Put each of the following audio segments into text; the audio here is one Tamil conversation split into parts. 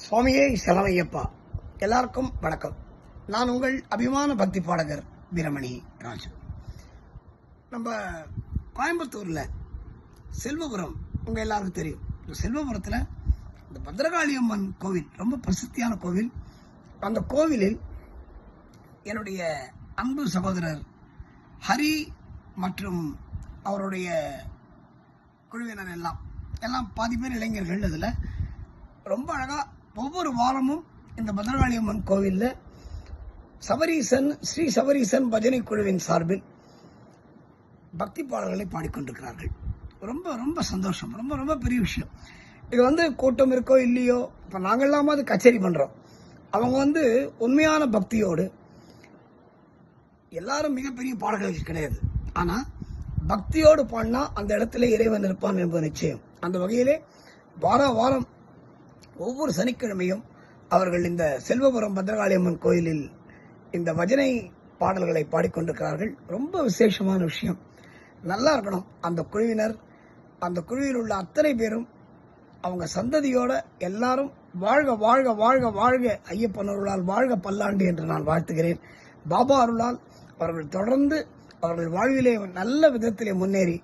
சுவாமியே சரணையப்பா. எல்லாருக்கும் வணக்கம். நான் உங்கள் அபிமான பக்தி பாடகர் வீரமணி ராஜு. நம்ம கோயம்புத்தூர்ல செல்வபுரம் உங்க எல்லாருக்கும் தெரியும். இந்த செல்வபுரத்தில் இந்த பத்ரகாளி அம்மன் கோவில் ரொம்ப பிரசித்தியான கோவில். அந்த கோவிலில் என்னுடைய அன்பு சகோதரர் ஹரி மற்றும் அவருடைய குழுவினர் எல்லாம் பாதி பேர் இளைஞர்கள். அதில் ரொம்ப அழகாக ஒவ்வொரு வாரமும் இந்த பத்ரகாளி அம்மன் கோவிலில் ஸ்ரீ சபரீசன் பஜனை குழுவின் சார்பில் பக்தி பாடல்களை பாடிக்கொண்டிருக்கிறார்கள். ரொம்ப ரொம்ப சந்தோஷம், ரொம்ப ரொம்ப பெரிய விஷயம். இது கூட்டம் இருக்கோ இல்லையோ, இப்போ நாங்கள் எல்லாமாவது கச்சேரி பண்ணுறோம். அவங்க உண்மையான பக்தியோடு, எல்லாரும் மிகப்பெரிய பாடல்கள் கிடையாது, ஆனால் பக்தியோடு பாடினா அந்த இடத்துல இறைவன் இருப்பான் என்பது நிச்சயம். அந்த வகையிலே வாரம் ஒவ்வொரு சனிக்கிழமையும் அவர்கள் இந்த செல்வபுரம் பத்ரகாளி அம்மன் கோயிலில் இந்த பஜனை பாடல்களை பாடிக்கொண்டிருக்கிறார்கள். ரொம்ப விசேஷமான விஷயம். நல்லா இருக்கணும். அந்த குழுவினர், அந்த குழுவில் உள்ள அத்தனை பேரும் அவங்க சந்ததியோட எல்லாரும் வாழ்க வாழ்க வாழ்க வாழ்க, ஐயப்பன் அருளால் வாழ்க பல்லாண்டு என்று நான் வாழ்த்துகிறேன். பாபா அருளால் அவர்கள் தொடர்ந்து அவர்கள் வாழ்விலே நல்ல விதத்திலே முன்னேறி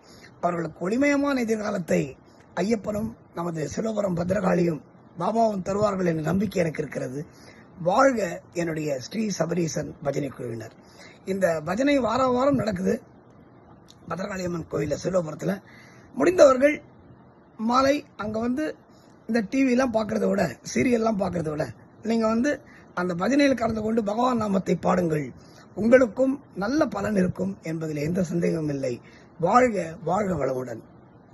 அவர்களுக்கு ஒளிமயமான எதிர்காலத்தை ஐயப்பனும் நமது சிவபுரம் பத்ரகாளியும் பாபாவும் தருவார்கள் என்ற நம்பிக்கை எனக்கு இருக்கிறது. வாழ்க என்னுடைய ஸ்ரீ சபரீசன் பஜனை குழுவினர். இந்த பஜனை வாரம் நடக்குது பத்ரகாளி அம்மன் கோயிலில் சிவபுரத்தில். முடிந்தவர்கள் மாலை அங்கே இந்த டிவிலாம் பார்க்கறத விட, சீரியல்லாம் பார்க்கறத விட நீங்கள் அந்த பஜனையில் கலந்து கொண்டு பகவான் நாமத்தை பாடுங்கள். உங்களுக்கும் நல்ல பலன் இருக்கும் என்பதில் எந்த சந்தேகமும் இல்லை. வாழ்க வாழ்க வளமுடன்.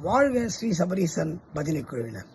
வாழ்க ஸ்ரீ சபரீசன் பஜனை குழுவினர்.